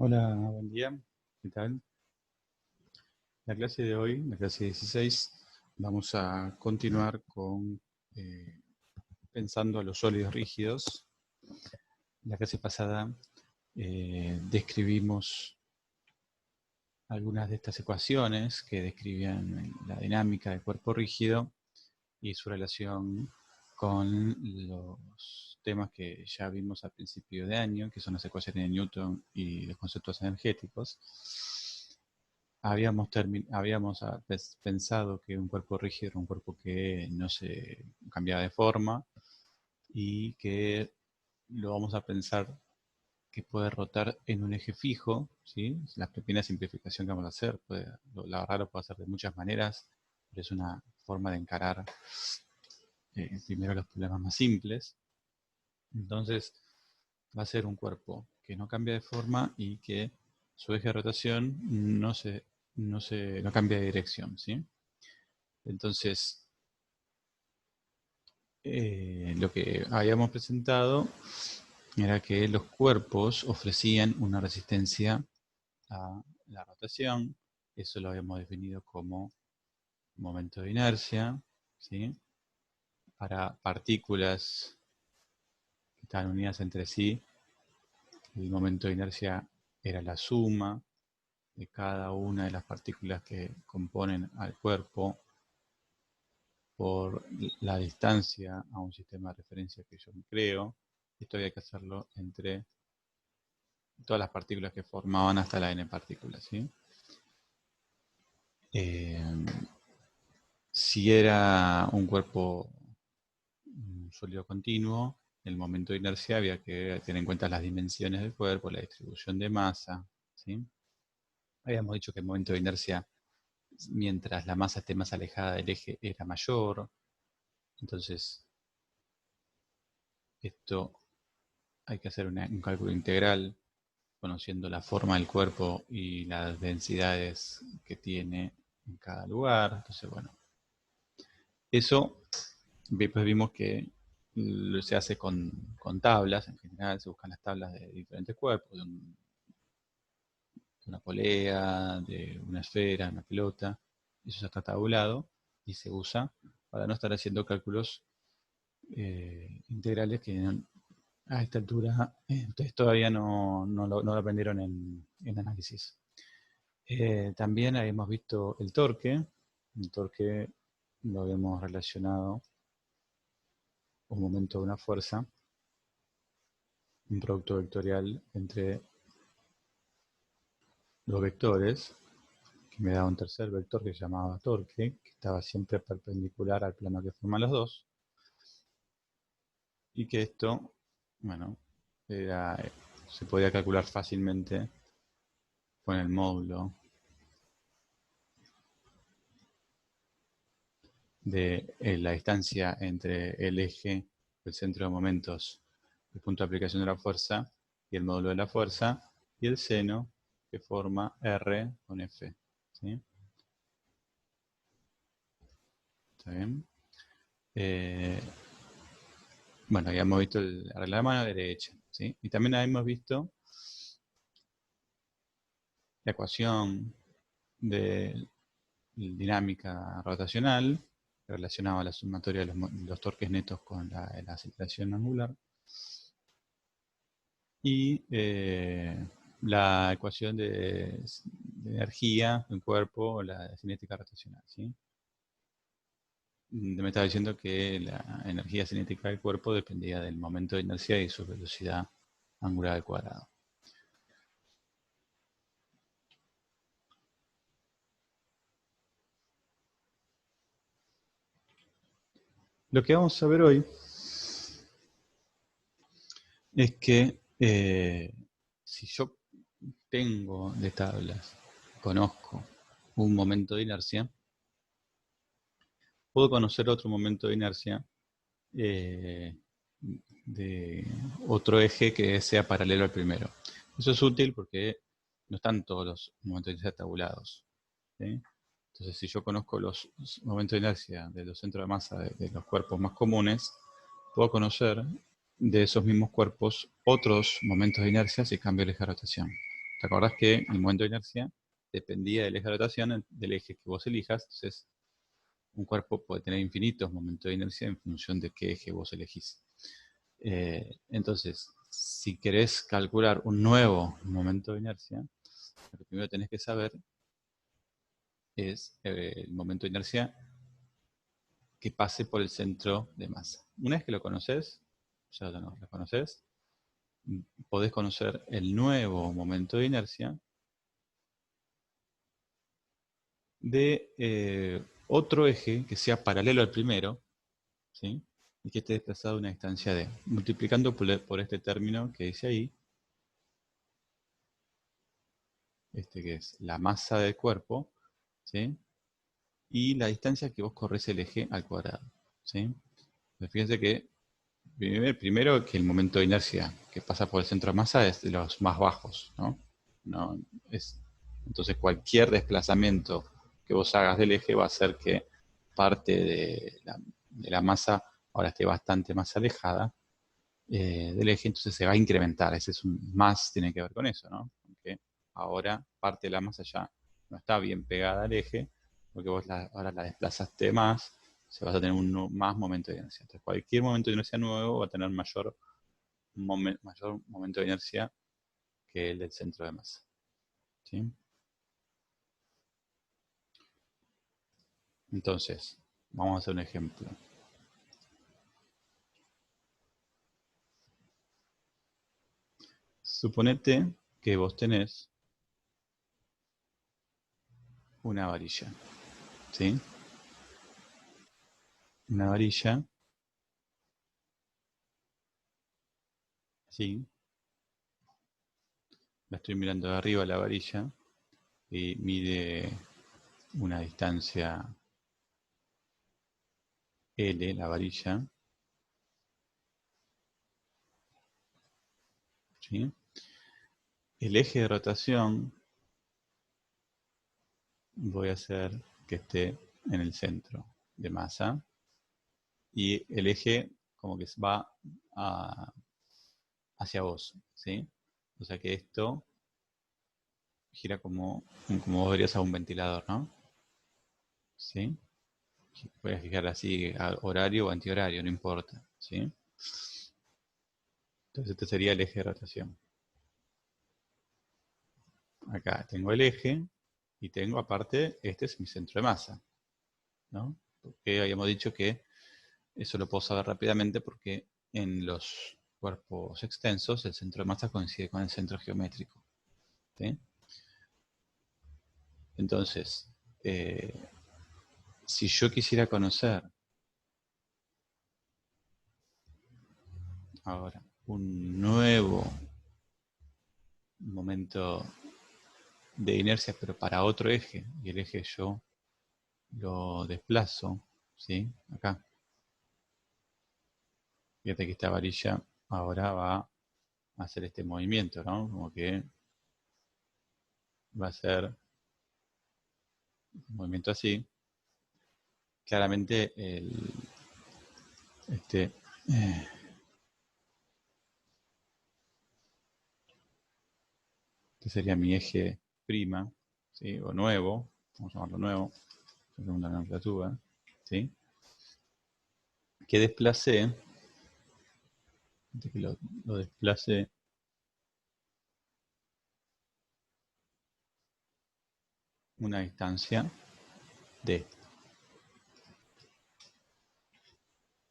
Hola, buen día. ¿Qué tal? La clase de hoy, la clase 16, vamos a continuar con pensando a los sólidos rígidos. La clase pasada describimos algunas de estas ecuaciones que describían la dinámica del cuerpo rígido y su relación con los temas que ya vimos al principio de año, que son las ecuaciones de Newton y los conceptos energéticos. Habíamos pensado que un cuerpo rígido era un cuerpo que no se cambiaba de forma y que lo vamos a pensar que puede rotar en un eje fijo, ¿sí? La pequeña simplificación que vamos a hacer, la verdad lo puedo hacer de muchas maneras, pero es una forma de encarar primero los problemas más simples. Entonces, va a ser un cuerpo que no cambia de forma y que su eje de rotación no cambia de dirección, ¿sí? Entonces, lo que habíamos presentado era que los cuerpos ofrecían una resistencia a la rotación. Eso lo habíamos definido como momento de inercia, ¿sí? Para partículas que están unidas entre sí, el momento de inercia era la suma de cada una de las partículas que componen al cuerpo por la distancia a un sistema de referencia que yo creo. Esto había que hacerlo entre todas las partículas que formaban hasta la n partículas, ¿sí? Si era un cuerpo sólido continuo, el momento de inercia había que tener en cuenta las dimensiones del cuerpo, la distribución de masa, ¿sí? Habíamos dicho que el momento de inercia, mientras la masa esté más alejada del eje, era mayor. Entonces, esto hay que hacer un cálculo integral conociendo la forma del cuerpo y las densidades que tiene en cada lugar. Entonces, bueno, eso después vimos que se hace con tablas. En general se buscan las tablas de diferentes cuerpos, de una polea, de una esfera, una pelota. Eso ya está tabulado y se usa para no estar haciendo cálculos integrales que a esta altura ustedes todavía no lo aprendieron en análisis. También habíamos visto el torque. El torque lo habíamos relacionado un momento de una fuerza, un producto vectorial entre los vectores, que me da un tercer vector que se llamaba torque, que estaba siempre perpendicular al plano que forman los dos, y que esto, bueno, se podía calcular fácilmente con el módulo de la distancia entre el eje, el centro de momentos, el punto de aplicación de la fuerza y el módulo de la fuerza, y el seno que forma R con F, ¿sí? ¿Está bien? Bueno, habíamos visto la regla de mano derecha, ¿sí? Y también habíamos visto la ecuación de dinámica rotacional relacionada a la sumatoria de los torques netos con la aceleración angular. Y la ecuación de energía en cuerpo, la cinética rotacional, ¿sí? Me estaba diciendo que la energía cinética del cuerpo dependía del momento de inercia y su velocidad angular al cuadrado. Lo que vamos a ver hoy es que si yo tengo de tablas, conozco un momento de inercia, puedo conocer otro momento de inercia de otro eje que sea paralelo al primero. Eso es útil porque no están todos los momentos de inercia tabulados, ¿sí? Entonces, si yo conozco los momentos de inercia de los centros de masa de los cuerpos más comunes, puedo conocer de esos mismos cuerpos otros momentos de inercia si cambio el eje de rotación. ¿Te acordás que el momento de inercia dependía del eje de rotación, del eje que vos elijas? Entonces, un cuerpo puede tener infinitos momentos de inercia en función de qué eje vos elegís. Entonces, si querés calcular un nuevo momento de inercia, lo que primero tenés que saber es el momento de inercia que pase por el centro de masa. Una vez que lo conoces, ya lo conoces, podés conocer el nuevo momento de inercia de otro eje que sea paralelo al primero, ¿sí? Y que esté desplazado a una distancia d, multiplicando por este término que dice ahí, que es la masa del cuerpo, ¿sí? Y la distancia que vos corres el eje al cuadrado, ¿sí? Entonces, fíjense que primero que el momento de inercia que pasa por el centro de masa es de los más bajos, ¿no? No es, entonces cualquier desplazamiento que vos hagas del eje va a hacer que parte de la masa ahora esté bastante más alejada del eje, entonces se va a incrementar. Ese es un más, tiene que ver con eso, ¿no? Porque ahora parte de la masa ya no está bien pegada al eje, porque vos ahora la desplazaste más, se vas a tener más momento de inercia. Entonces cualquier momento de inercia nuevo va a tener mayor momento de inercia que el del centro de masa. ¿Sí? Entonces, vamos a hacer un ejemplo. Suponete que vos tenés una varilla, ¿sí? Una varilla, ¿sí? La estoy mirando de arriba la varilla y mide una distancia L, la varilla, ¿sí? El eje de rotación voy a hacer que esté en el centro de masa y el eje como que va hacia vos, ¿sí? O sea que esto gira como vos verías a un ventilador, ¿no? ¿Sí? Voy a fijar así, horario o antihorario, no importa, ¿sí? Entonces este sería el eje de rotación. Acá tengo el eje y tengo aparte, este es mi centro de masa, ¿no? Porque habíamos dicho que eso lo puedo saber rápidamente porque en los cuerpos extensos el centro de masa coincide con el centro geométrico, ¿sí? Entonces, si yo quisiera conocer ahora un nuevo momento de inercia, pero para otro eje, y el eje yo lo desplazo, ¿sí? Acá. Fíjate que esta varilla ahora va a hacer este movimiento, ¿no? Como que va a ser un movimiento así. Claramente este, eh, este sería mi eje prima, ¿sí? O nuevo, vamos a llamarlo nuevo, segunda nomenclatura, ¿sí? Que desplacé, que lo desplace una distancia d,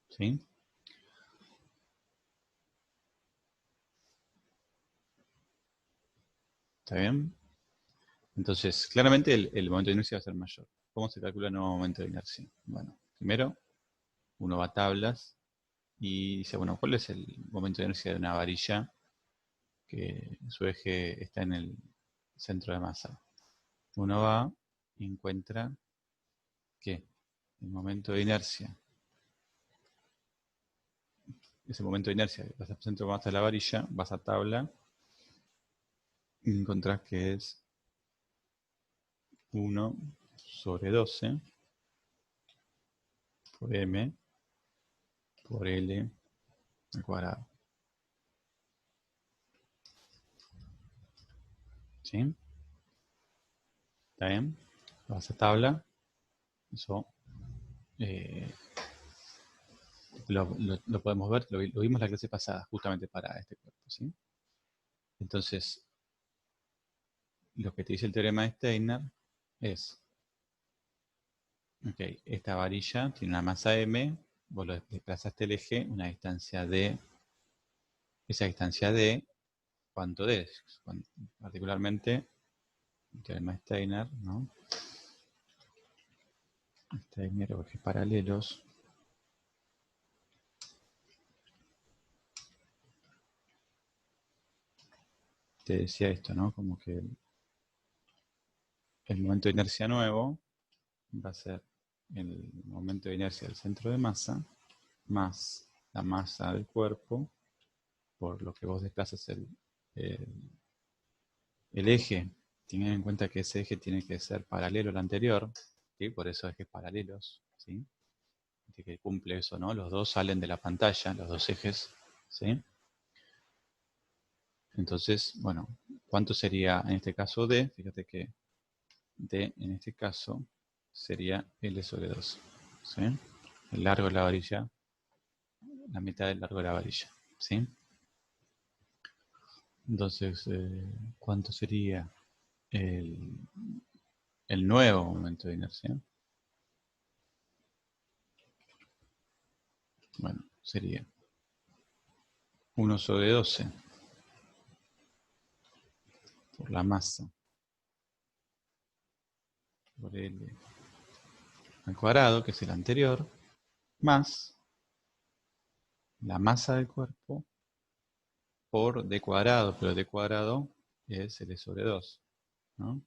¿sí? ¿Está bien? Entonces, claramente el momento de inercia va a ser mayor. ¿Cómo se calcula el nuevo momento de inercia? Bueno, primero uno va a tablas y dice, bueno, ¿cuál es el momento de inercia de una varilla que su eje está en el centro de masa? Uno va y encuentra que el momento de inercia, ese momento de inercia, vas al centro de masa de la varilla, vas a tabla y encontrás que es 1/12 por m por l al cuadrado. ¿Sí? ¿Está bien? Vas a tabla. Eso eh, lo podemos ver, lo vimos la clase pasada, justamente para este cuerpo, ¿sí? Entonces, lo que te dice el teorema de Steiner es, ok, esta varilla tiene una masa m, vos lo desplazaste el eje, una distancia d, esa distancia d, ¿cuánto d? Particularmente, el teorema de Steiner, ¿no? Steiner o ejes paralelos. Te decía esto, ¿no? Como que el momento de inercia nuevo va a ser el momento de inercia del centro de masa más la masa del cuerpo por lo que vos desplazas el, el eje. Tengan en cuenta que ese eje tiene que ser paralelo al anterior, ¿sí? Por eso ejes paralelos, ¿sí? Que cumple eso, ¿no? Los dos salen de la pantalla, los dos ejes, ¿sí? Entonces, bueno, ¿cuánto sería en este caso D? Fíjate que D en este caso sería L sobre 2, ¿sí? El largo de la varilla, la mitad del largo de la varilla, ¿sí? Entonces, ¿cuánto sería el, el nuevo momento de inercia? Bueno, sería 1 sobre 12 por la masa por L al cuadrado, que es el anterior, más la masa del cuerpo por d cuadrado, pero d cuadrado es L sobre 2, ¿no?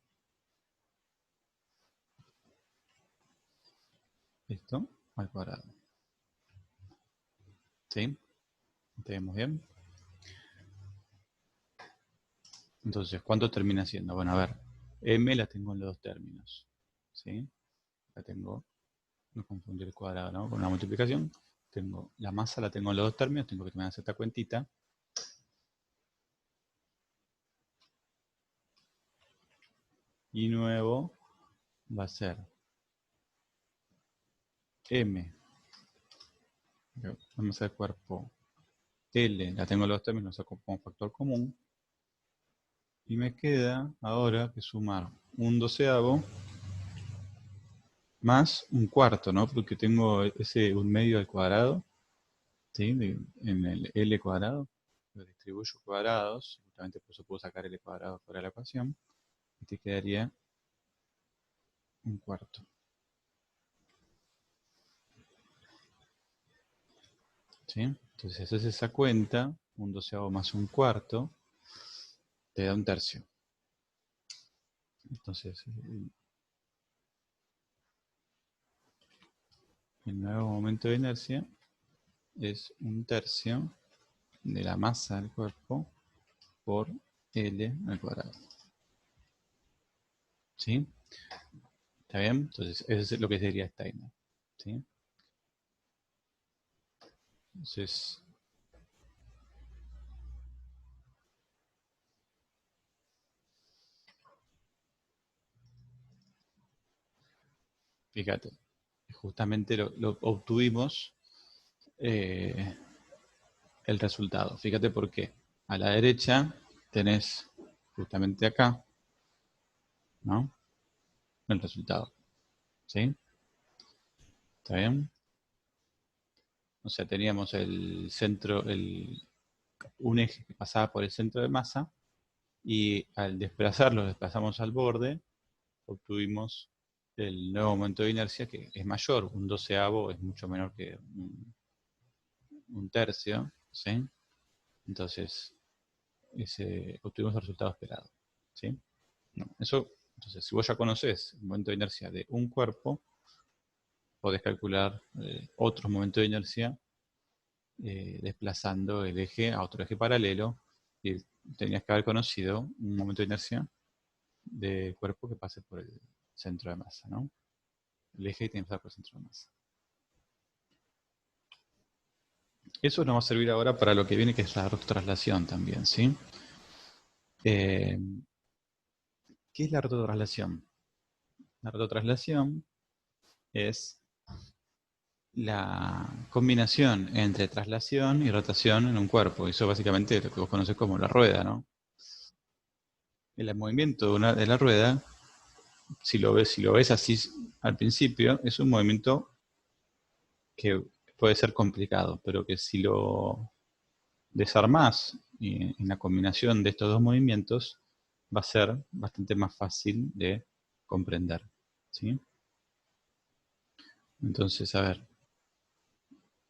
Esto al cuadrado. ¿Sí? ¿Entendemos bien? Entonces, ¿cuánto termina siendo? Bueno, a ver, m la tengo en los dos términos, ¿sí? La tengo, no confundir el cuadrado, ¿no? Con una multiplicación. Tengo la masa, la tengo en los dos términos, tengo que tomar esta cuentita. Y nuevo va a ser m, la masa del cuerpo L, la tengo en los dos términos, lo saco como factor común. Y me queda ahora que sumar un doceavo más un cuarto, ¿no? Porque tengo ese un medio al cuadrado, ¿sí? En el L cuadrado, lo distribuyo cuadrados, justamente por eso puedo sacar L cuadrado fuera de la ecuación, y te quedaría un cuarto. ¿Sí? Entonces haces esa cuenta, un doceavo más un cuarto, te da un tercio. Entonces, el nuevo momento de inercia es un tercio de la masa del cuerpo por L al cuadrado. ¿Sí? ¿Está bien? Entonces, eso es lo que sería Steiner. ¿Sí? Entonces, fíjate, justamente lo obtuvimos eh, el resultado. Fíjate por qué. A la derecha tenés justamente acá, ¿no? El resultado. ¿Sí? ¿Está bien? O sea, teníamos el centro, un eje que pasaba por el centro de masa y al desplazarlo, desplazamos al borde, obtuvimos el nuevo momento de inercia que es mayor, un doceavo es mucho menor que un tercio, ¿sí? Entonces, obtuvimos el resultado esperado, ¿sí? No, eso, entonces, si vos ya conocés el momento de inercia de un cuerpo, podés calcular otro momento de inercia desplazando el eje a otro eje paralelo y tenías que haber conocido un momento de inercia de cuerpo que pase por el centro de masa, ¿no? El eje tiene que pasar por el centro de masa. Eso nos va a servir ahora para lo que viene, que es la traslación también, ¿sí? ¿Qué es la rototraslación? La rototraslación es la combinación entre traslación y rotación en un cuerpo. Eso básicamente es lo que vos conocés como la rueda, ¿no? El movimiento de la rueda, si lo ves así al principio, es un movimiento que puede ser complicado, pero que si lo desarmás en la combinación de estos dos movimientos, va a ser bastante más fácil de comprender, ¿sí? Entonces, a ver,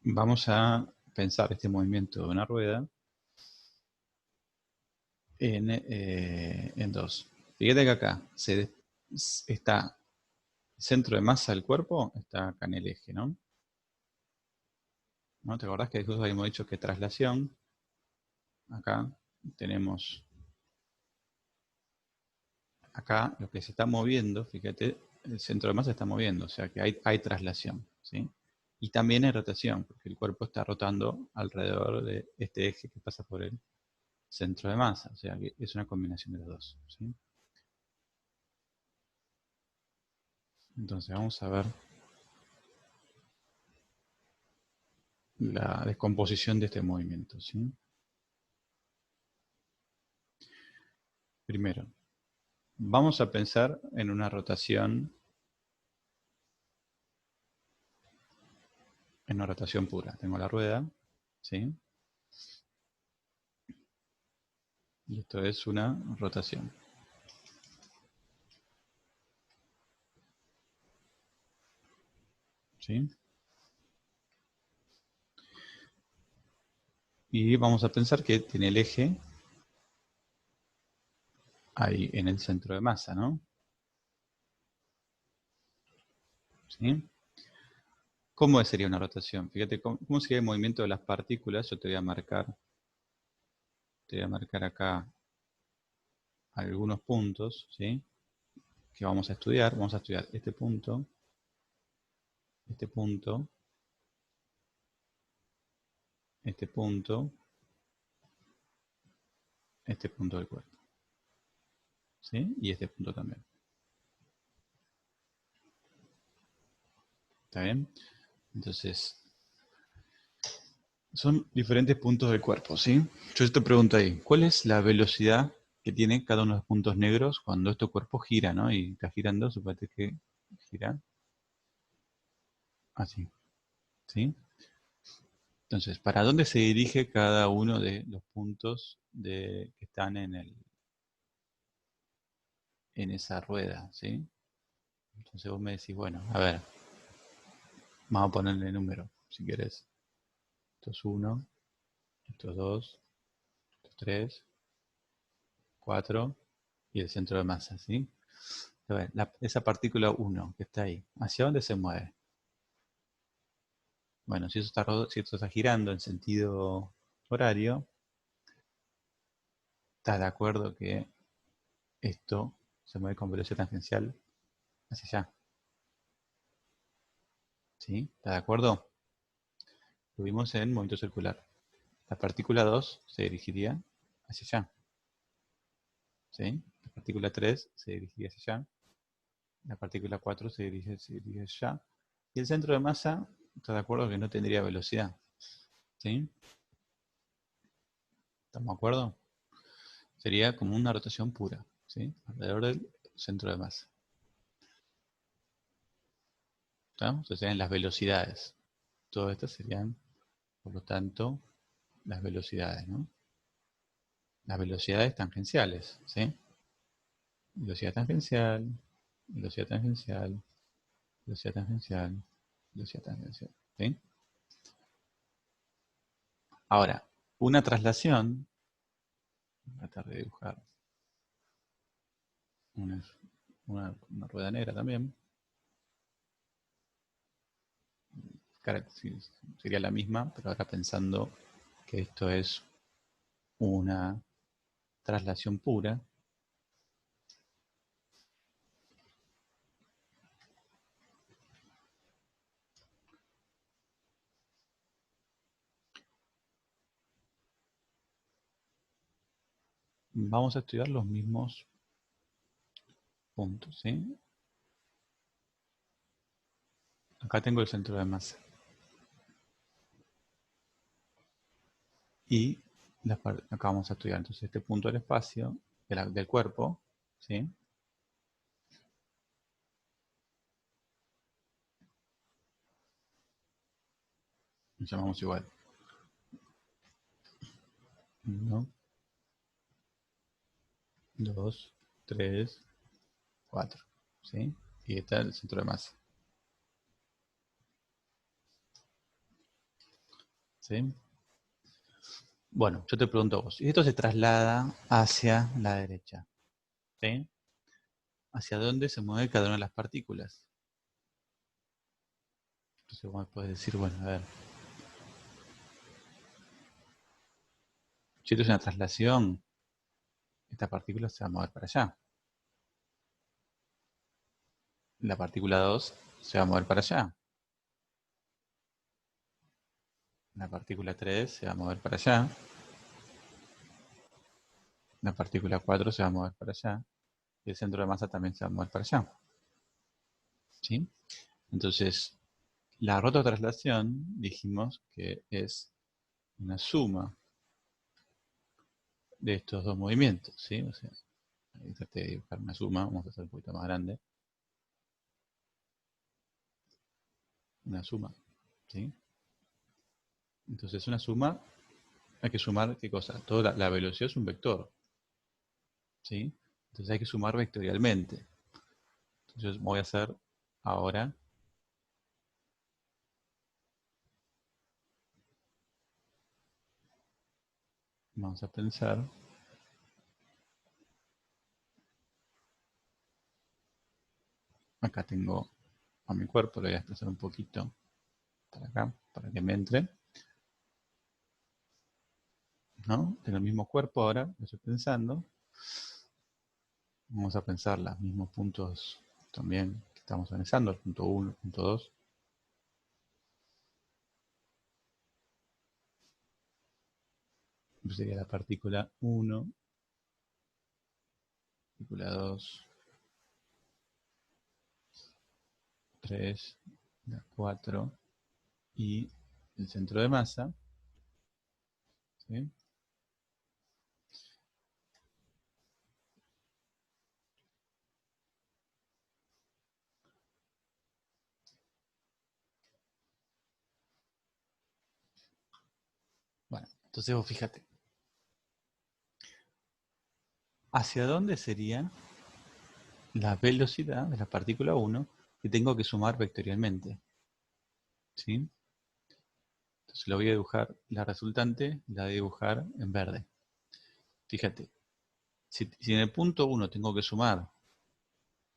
vamos a pensar este movimiento de una rueda en dos. Fíjate que acá está el centro de masa del cuerpo, está acá en el eje, ¿no? ¿No? ¿Te acordás que nosotros habíamos dicho que traslación, acá tenemos, acá lo que se está moviendo, fíjate, el centro de masa se está moviendo, o sea que hay traslación, ¿sí? Y también hay rotación, porque el cuerpo está rotando alrededor de este eje que pasa por el centro de masa, o sea que es una combinación de los dos, ¿sí? Entonces vamos a ver la descomposición de este movimiento, ¿sí? Primero, vamos a pensar en una rotación pura. Tengo la rueda, ¿sí? Y esto es una rotación, ¿sí? Y vamos a pensar que tiene el eje ahí en el centro de masa, ¿no? ¿Sí? ¿Cómo sería una rotación? Fíjate cómo sería el movimiento de las partículas. Yo te voy a marcar acá algunos puntos, ¿sí? Que vamos a estudiar. Vamos a estudiar este punto, este punto, este punto, este punto del cuerpo, ¿sí? Y este punto también. ¿Está bien? Entonces, son diferentes puntos del cuerpo, ¿sí? Yo te pregunto ahí, ¿cuál es la velocidad que tiene cada uno de los puntos negros cuando este cuerpo gira, ¿no? Y está girando, suponete que gira así, ¿sí? Entonces, ¿para dónde se dirige cada uno de los puntos que están en esa rueda, ¿sí? Entonces vos me decís, bueno, a ver, vamos a ponerle número, si querés. Esto es 1, esto es 2, esto es 3, 4 y el centro de masa, ¿sí? A ver, esa partícula 1 que está ahí, ¿hacia dónde se mueve? Bueno, si esto está girando en sentido horario, ¿estás de acuerdo que esto se mueve con velocidad tangencial hacia allá? ¿Sí? ¿Estás de acuerdo? Lo vimos en movimiento circular. La partícula 2 se dirigiría hacia allá, ¿sí? La partícula 3 se dirigiría hacia allá. La partícula 4 se dirige hacia allá. Y el centro de masa, ¿estás de acuerdo que no tendría velocidad? ¿Sí? ¿Estamos de acuerdo? Sería como una rotación pura, ¿sí? Alrededor del centro de masa. ¿Estamos? O sea, en las velocidades. Todas estas serían, por lo tanto, las velocidades, ¿no? Las velocidades tangenciales, ¿sí? Velocidad tangencial, velocidad tangencial, velocidad tangencial, velocidad tangencial, ¿sí? Ahora, una traslación, voy a tratar de dibujar una, una rueda negra también, sí, sería la misma, pero ahora pensando que esto es una traslación pura, vamos a estudiar los mismos punto, ¿sí? Acá tengo el centro de masa. Y acá vamos a estudiar entonces este punto del espacio, del cuerpo, ¿sí? Lo llamamos igual. 1, 2, 3, 4, ¿sí? Y está el centro de masa, ¿sí? Bueno, yo te pregunto a vos, y esto se traslada hacia la derecha, ¿sí? ¿Hacia dónde se mueve cada una de las partículas? Entonces vos me puedes decir, bueno, a ver, si esto es una traslación, esta partícula se va a mover para allá. La partícula 2 se va a mover para allá. La partícula 3 se va a mover para allá. La partícula 4 se va a mover para allá. Y el centro de masa también se va a mover para allá. ¿Sí? Entonces, la rototraslación dijimos que es una suma de estos dos movimientos. ¿Sí? O sea, ahí traté de dibujar una suma. Vamos a hacer un poquito más grande. Una suma. ¿Sí? Entonces, una suma, hay que sumar, ¿qué cosa? Toda la velocidad es un vector. ¿Sí? Entonces hay que sumar vectorialmente. Entonces voy a hacer ahora, vamos a pensar, acá tengo a mi cuerpo, lo voy a desplazar un poquito para acá, para que me entre, ¿no? Tengo el mismo cuerpo ahora, lo estoy pensando. Vamos a pensar los mismos puntos también que estamos analizando, el punto 1, el punto 2. Sería la partícula 1, partícula 2, 3, la 4 y el centro de masa. ¿Sí? Bueno, entonces vos fíjate, ¿hacia dónde sería la velocidad de la partícula 1 que tengo que sumar vectorialmente? ¿Sí? Entonces lo voy a dibujar, la resultante la voy a dibujar en verde. Fíjate, si en el punto 1 tengo que sumar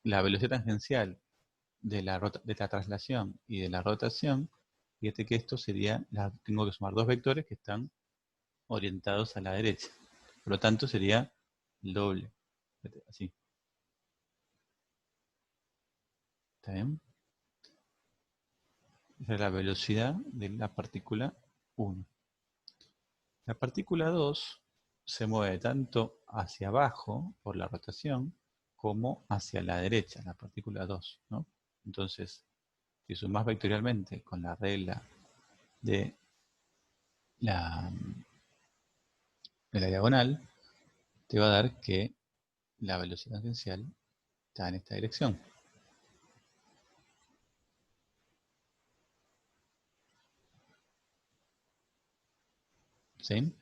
la velocidad tangencial de la traslación y de la rotación, fíjate que esto sería, tengo que sumar dos vectores que están orientados a la derecha. Por lo tanto sería el doble. Fíjate, así. ¿Está bien? Esa es la velocidad de la partícula 1. La partícula 2 se mueve tanto hacia abajo por la rotación como hacia la derecha, la partícula 2, ¿no? Entonces, si sumas vectorialmente con la regla de la, de la diagonal, te va a dar que la velocidad tangencial está en esta dirección. ¿Sí?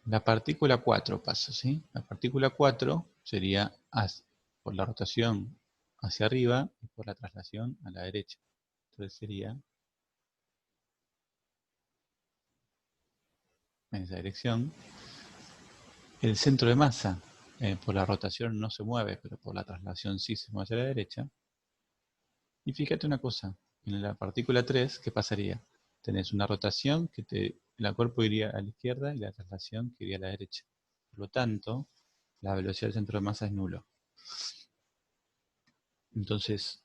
La partícula 4 pasa, ¿sí? La partícula 4 sería por la rotación hacia arriba y por la traslación a la derecha. Entonces sería en esa dirección. El centro de masa, por la rotación no se mueve, pero por la traslación sí se mueve hacia la derecha. Y fíjate una cosa, en la partícula 3, ¿qué pasaría? Tenés una rotación el cuerpo iría a la izquierda y la traslación que iría a la derecha. Por lo tanto, la velocidad del centro de masa es nulo. Entonces,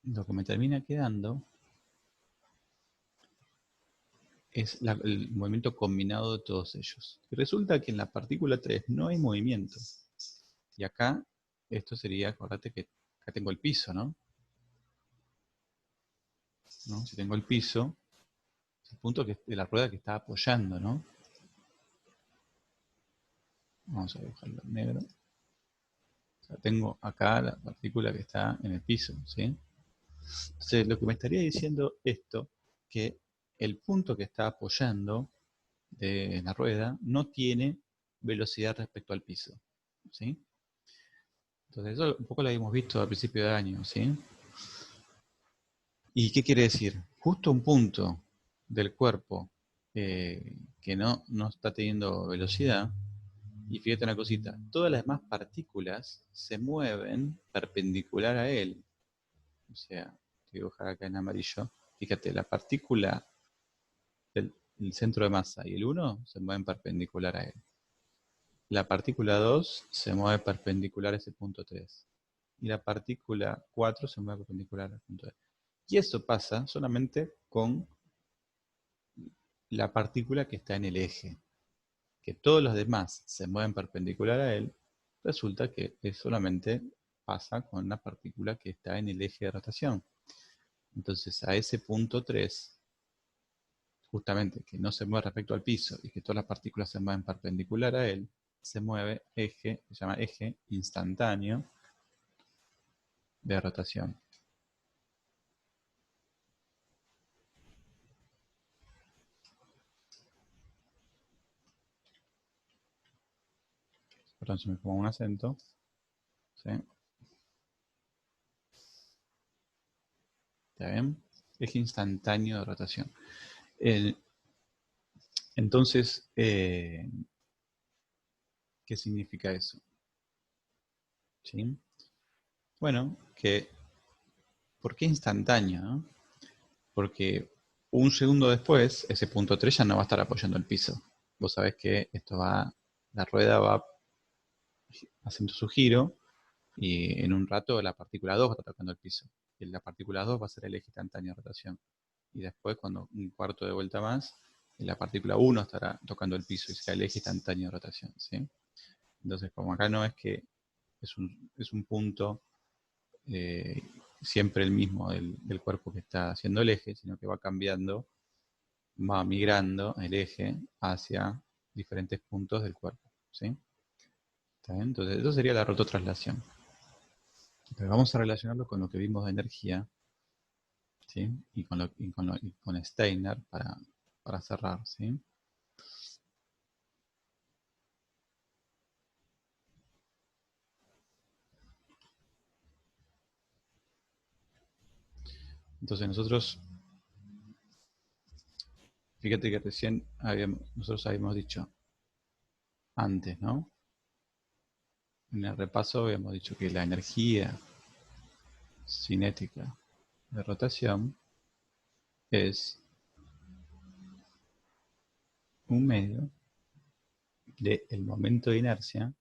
lo que me termina quedando es el movimiento combinado de todos ellos. Y resulta que en la partícula 3 no hay movimiento. Y acá esto sería, acordate que acá tengo el piso, ¿no? Si tengo el piso, es el punto de la rueda que está apoyando, ¿no? Vamos a dibujarlo en negro. O sea, tengo acá la partícula que está en el piso, ¿sí? Entonces, lo que me estaría diciendo esto, que el punto que está apoyando de la rueda no tiene velocidad respecto al piso, ¿sí? Entonces, eso un poco lo habíamos visto al principio de año, ¿sí? ¿Y qué quiere decir? Justo un punto del cuerpo que no está teniendo velocidad, y fíjate una cosita, todas las demás partículas se mueven perpendicular a él. O sea, te voy a dibujar acá en amarillo. Fíjate, la partícula del centro de masa y el 1 se mueven perpendicular a él. La partícula 2 se mueve perpendicular a ese punto 3. Y la partícula 4 se mueve perpendicular al punto 3. Y eso pasa solamente con la partícula que está en el eje. Que todos los demás se mueven perpendicular a él, resulta que solamente pasa con la partícula que está en el eje de rotación. Entonces a ese punto 3, justamente que no se mueve respecto al piso y que todas las partículas se mueven perpendicular a él, se mueve eje, se llama eje instantáneo de rotación. Perdón, se me pongo un acento. ¿Sí? ¿Está bien? Eje instantáneo de rotación. Entonces, ¿qué significa eso? ¿Sí? Bueno, ¿por qué instantáneo? ¿No? Porque un segundo después, ese punto 3 ya no va a estar apoyando el piso. Vos sabés que la rueda va haciendo su giro y en un rato la partícula 2 va a estar tocando el piso. Y la partícula 2 va a ser el eje instantáneo de rotación. Y después, cuando un cuarto de vuelta más, la partícula 1 estará tocando el piso y será el eje instantáneo de rotación. ¿Sí? Entonces, como acá no es que es un punto siempre el mismo del cuerpo que está haciendo el eje, sino que va cambiando, va migrando el eje hacia diferentes puntos del cuerpo. ¿Sí? ¿Está bien? Entonces, eso sería la rototraslación. Pero vamos a relacionarlo con lo que vimos de energía, ¿sí? Y con Steiner para cerrar. ¿Sí? Entonces nosotros, fíjate que recién nosotros habíamos dicho antes, ¿no? En el repaso habíamos dicho que la energía cinética de rotación es un medio del momento de inercia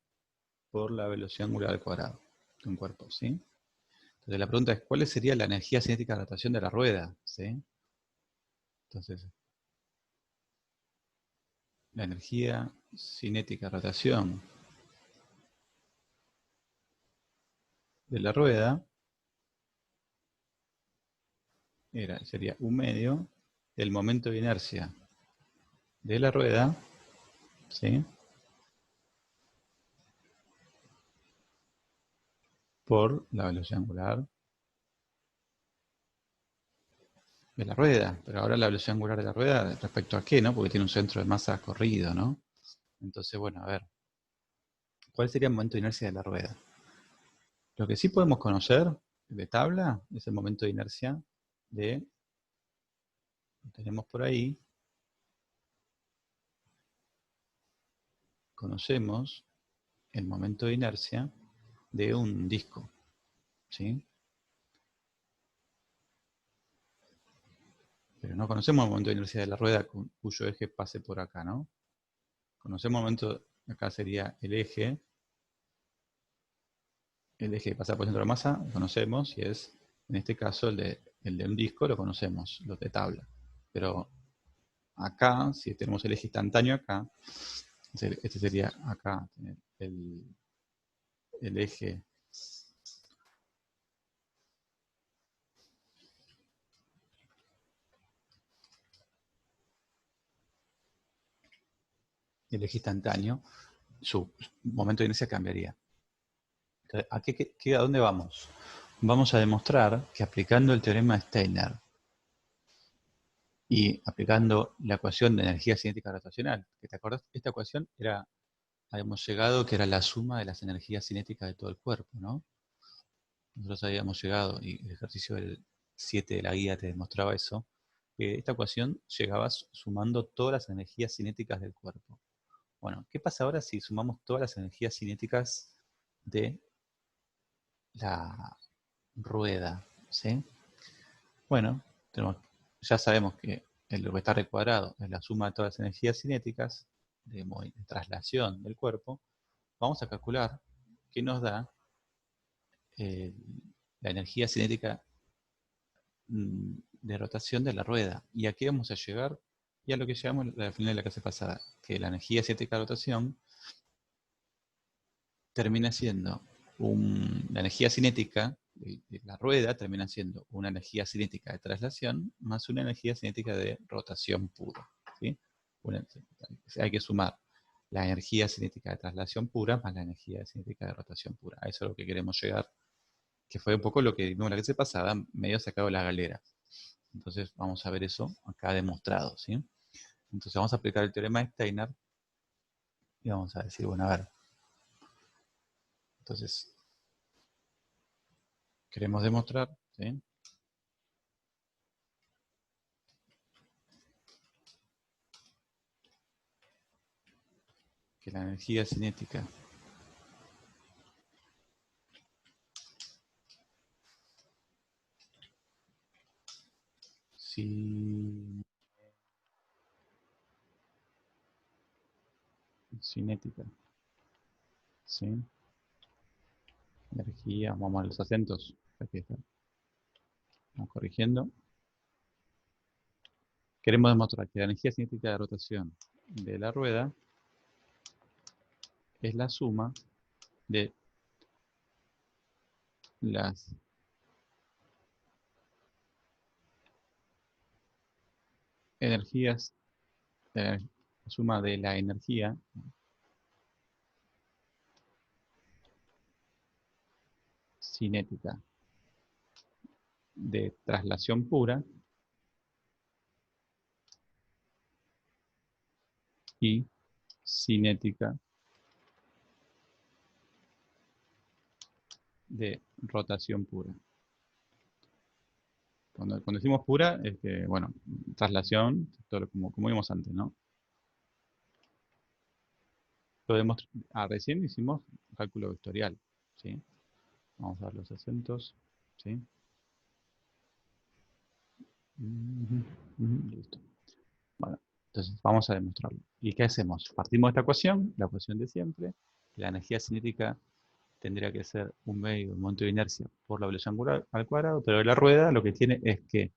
por la velocidad angular al cuadrado de un cuerpo, ¿sí? Entonces la pregunta es, ¿cuál sería la energía cinética de rotación de la rueda? ¿Sí? Entonces, la energía cinética de rotación de la rueda sería un medio del momento de inercia de la rueda, ¿sí? Por la velocidad angular de la rueda. Pero ahora la velocidad angular de la rueda, ¿respecto a qué, no? Porque tiene un centro de masa corrido, ¿no? Entonces, bueno, a ver, ¿cuál sería el momento de inercia de la rueda? Lo que sí podemos conocer de tabla es el momento de inercia lo tenemos por ahí, conocemos el momento de inercia de un disco, ¿sí? Pero no conocemos el momento de inercia de la rueda cuyo eje pase por acá, ¿no? Conocemos el momento, acá sería el eje que pasa por el centro de masa, lo conocemos, y es, en este caso, el de un disco, lo conocemos, los de tabla. Pero acá, si tenemos el eje instantáneo acá, este sería acá, el eje el eje instantáneo, su momento de inercia cambiaría. Entonces, ¿a dónde vamos? Vamos a demostrar que aplicando el teorema de Steiner y aplicando la ecuación de energía cinética rotacional, que te acordás, esta ecuación habíamos llegado que era la suma de las energías cinéticas de todo el cuerpo, ¿no? Nosotros habíamos llegado, y el ejercicio del 7 de la guía te demostraba eso, que esta ecuación llegaba sumando todas las energías cinéticas del cuerpo. Bueno, ¿qué pasa ahora si sumamos todas las energías cinéticas de la rueda? ¿Sí? Bueno, ya sabemos que el vetor cuadrado es la suma de todas las energías cinéticas de traslación del cuerpo. Vamos a calcular qué nos da eh, la energía cinética de rotación de la rueda. ¿Y a qué vamos a llegar? Y a lo que llegamos al final de la clase pasada, que la energía cinética de rotación termina siendo la energía cinética de la rueda, termina siendo una energía cinética de traslación más una energía cinética de rotación pura. ¿Sí? Hay que sumar la energía cinética de traslación pura más la energía cinética de rotación pura. A eso es lo que queremos llegar, que fue un poco lo que vimos la clase pasada, medio sacado de la galera. Entonces vamos a ver eso acá demostrado. ¿Sí? Entonces vamos a aplicar el teorema de Steiner y vamos a decir, bueno, a ver. Entonces, queremos demostrar, ¿sí?, que la energía cinética cinética, ¿sí? Energía, vamos a los acentos, aquí está. Vamos corrigiendo. Queremos demostrar que la energía cinética de rotación de la rueda es la suma de las energías, la suma de la energía cinética de traslación pura y cinética de rotación pura. Cuando decimos pura, es que, bueno, traslación, todo como vimos antes, ¿no? Recién hicimos cálculo vectorial, ¿sí? Vamos a ver los acentos, ¿sí? Listo. Bueno, entonces vamos a demostrarlo. ¿Y qué hacemos? Partimos de esta ecuación, la ecuación de siempre. La energía cinética tendría que ser un medio del momento de inercia por la velocidad angular al cuadrado, pero la rueda lo que tiene es que,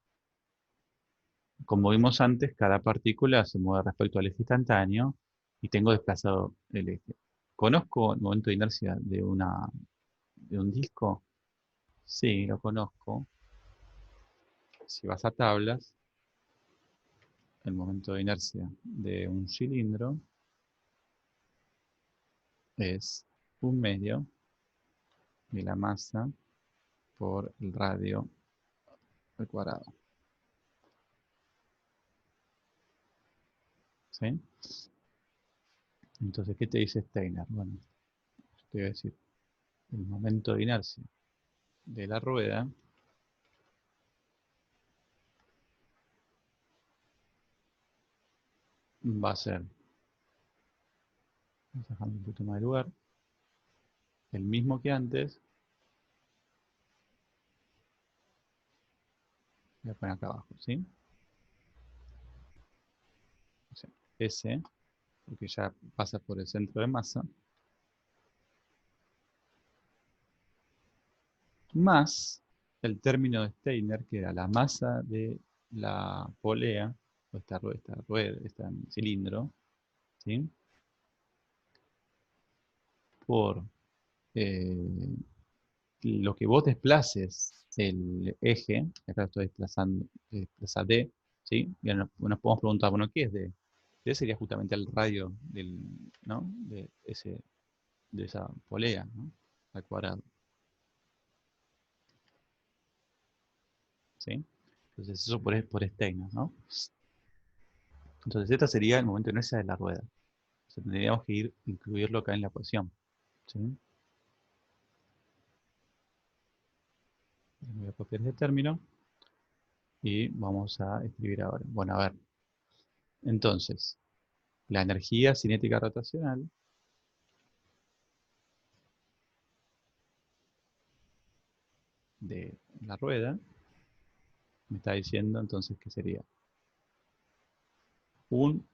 como vimos antes, cada partícula se mueve respecto al eje instantáneo y tengo desplazado el eje. ¿Conozco el momento de inercia de un disco? Sí, lo conozco. Si vas a tablas, el momento de inercia de un cilindro es un medio de la masa por el radio al cuadrado. ¿Sí? Entonces, ¿qué te dice Steiner? Bueno, te voy a decir, el momento de inercia de la rueda va a ser, vamos a dejar un poquito más de lugar, el mismo que antes. Voy a poner acá abajo, ¿sí? O sea, S, porque ya pasa por el centro de masa, más el término de Steiner, que era la masa de la polea, o esta rueda, este cilindro, ¿sí?, por lo que vos desplaces el eje, acá estoy desplazando, desplaza D, ¿sí? Y nos podemos preguntar, bueno, ¿qué es D? D sería justamente el radio del, ¿no? De esa polea, ¿no? Al cuadrado. ¿Sí? Entonces eso por Steiner, ¿no? Entonces este sería el momento de inercia de la rueda. O sea, tendríamos que incluirlo acá en la ecuación. ¿Sí? Voy a copiar este término y vamos a escribir ahora. Bueno, a ver. Entonces, la energía cinética rotacional de la rueda me está diciendo entonces que sería un,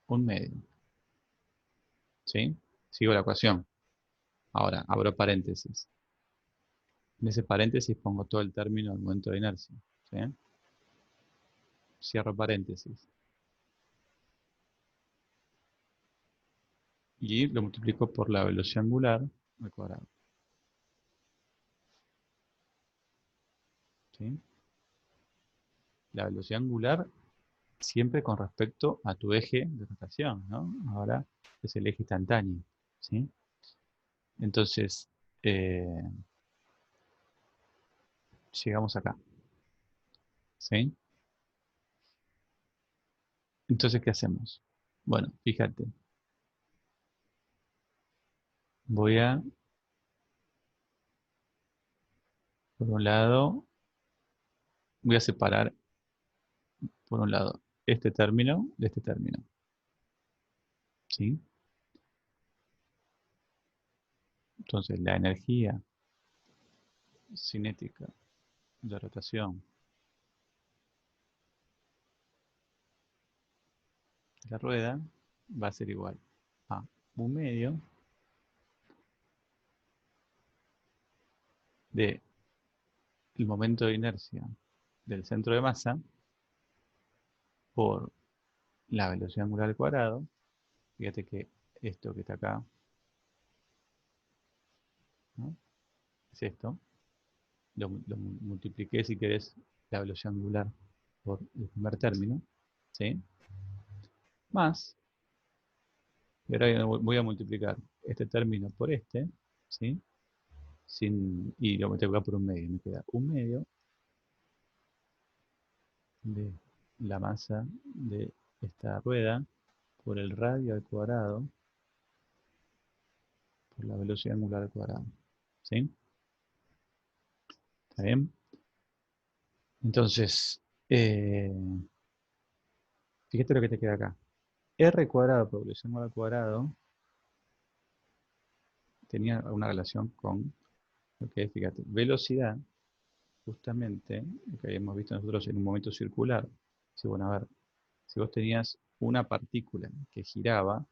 un medio. ¿Sí? Sigo la ecuación. Ahora, abro paréntesis. En ese paréntesis pongo todo el término del momento de inercia. ¿Sí? Cierro paréntesis. Y lo multiplico por la velocidad angular al cuadrado. ¿Sí? La velocidad angular siempre con respecto a tu eje de rotación, ¿no? Ahora es el eje instantáneo. ¿Sí? Entonces, eh, llegamos acá. ¿Sí? Entonces, ¿qué hacemos? Bueno, fíjate. Voy a, por un lado, voy a separar, por un lado, este término de este término. ¿Sí? Entonces, la energía cinética de rotación de la rueda va a ser igual a un medio de el momento de inercia del centro de masa por la velocidad angular al cuadrado. Fíjate que esto que está acá, ¿no? Es esto. Lo multipliqué, si querés, la velocidad angular por el primer término, ¿sí? Más, y ahora voy a multiplicar este término por este, ¿sí? Y lo multiplico por un medio, me queda un medio de la masa de esta rueda por el radio al cuadrado por la velocidad angular al cuadrado. ¿Sí? ¿Está bien? Entonces, eh, fíjate lo que te queda acá. R cuadrado por velocidad angular al cuadrado tenía una relación con lo que es, fíjate, velocidad, justamente, lo que habíamos visto nosotros en un momento circular. Si, bueno, a ver, si vos tenías una partícula que giraba,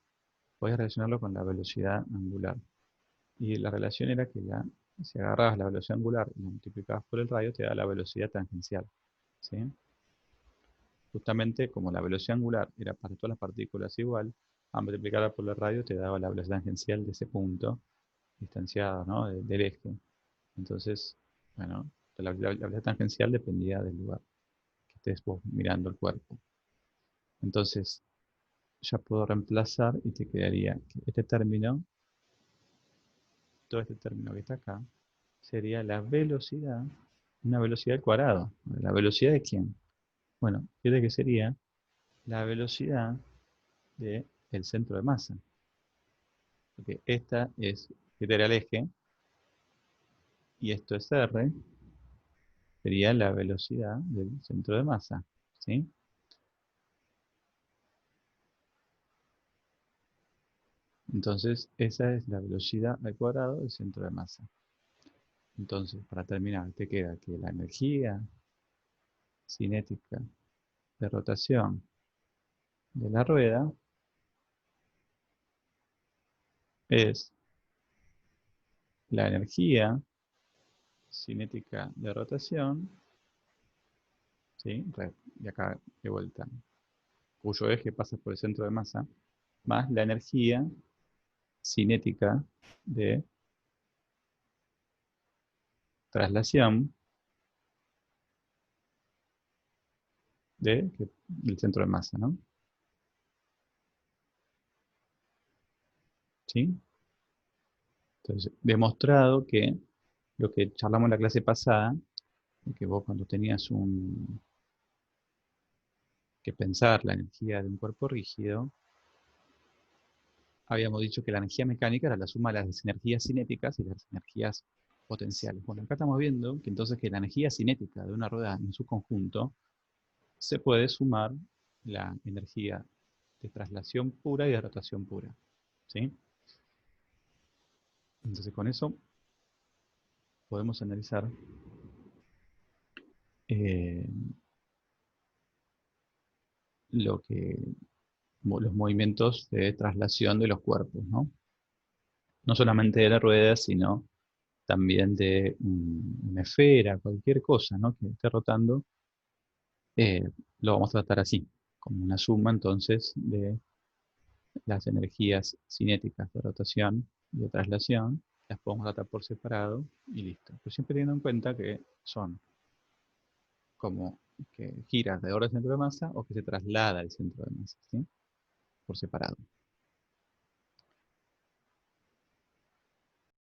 podías relacionarlo con la velocidad angular. Y la relación era que si agarrabas la velocidad angular y la multiplicabas por el radio, te da la velocidad tangencial. ¿Sí? Justamente como la velocidad angular era para todas las partículas igual, a multiplicarla por el radio te daba la velocidad tangencial de ese punto distanciado, ¿no? Del eje. Entonces, bueno, la velocidad tangencial dependía del lugar que estés vos mirando el cuerpo. Entonces, ya puedo reemplazar y te quedaría que este término, todo este término que está acá, sería la velocidad, una velocidad al cuadrado. ¿La velocidad de quién? Bueno, fíjate que sería la velocidad del centro de masa. Porque esta es, este era el eje, y esto es R, sería la velocidad del centro de masa. ¿Sí? Entonces, esa es la velocidad al cuadrado del centro de masa. Entonces, para terminar, te queda que la energía cinética de rotación de la rueda es la energía cinética de rotación, ¿sí? Y acá de vuelta, cuyo eje pasa por el centro de masa, más la energía cinética de traslación del centro de masa, ¿no? ¿Sí? Entonces, demostrado que lo que charlamos en la clase pasada, de que vos cuando tenías que pensar la energía de un cuerpo rígido, habíamos dicho que la energía mecánica era la suma de las energías cinéticas y las energías potenciales. Bueno, acá estamos viendo que entonces que la energía cinética de una rueda en su conjunto se puede sumar la energía de traslación pura y de rotación pura. ¿Sí? Entonces con eso podemos analizar eh, lo que, los movimientos de traslación de los cuerpos, ¿no? No solamente de la rueda, sino también de una esfera, cualquier cosa, ¿no?, que esté rotando, lo vamos a tratar así, como una suma entonces de las energías cinéticas de rotación y de traslación, las podemos tratar por separado y listo. Pero siempre teniendo en cuenta que son como que gira alrededor del centro de masa o que se traslada al centro de masa, ¿sí? Por separado.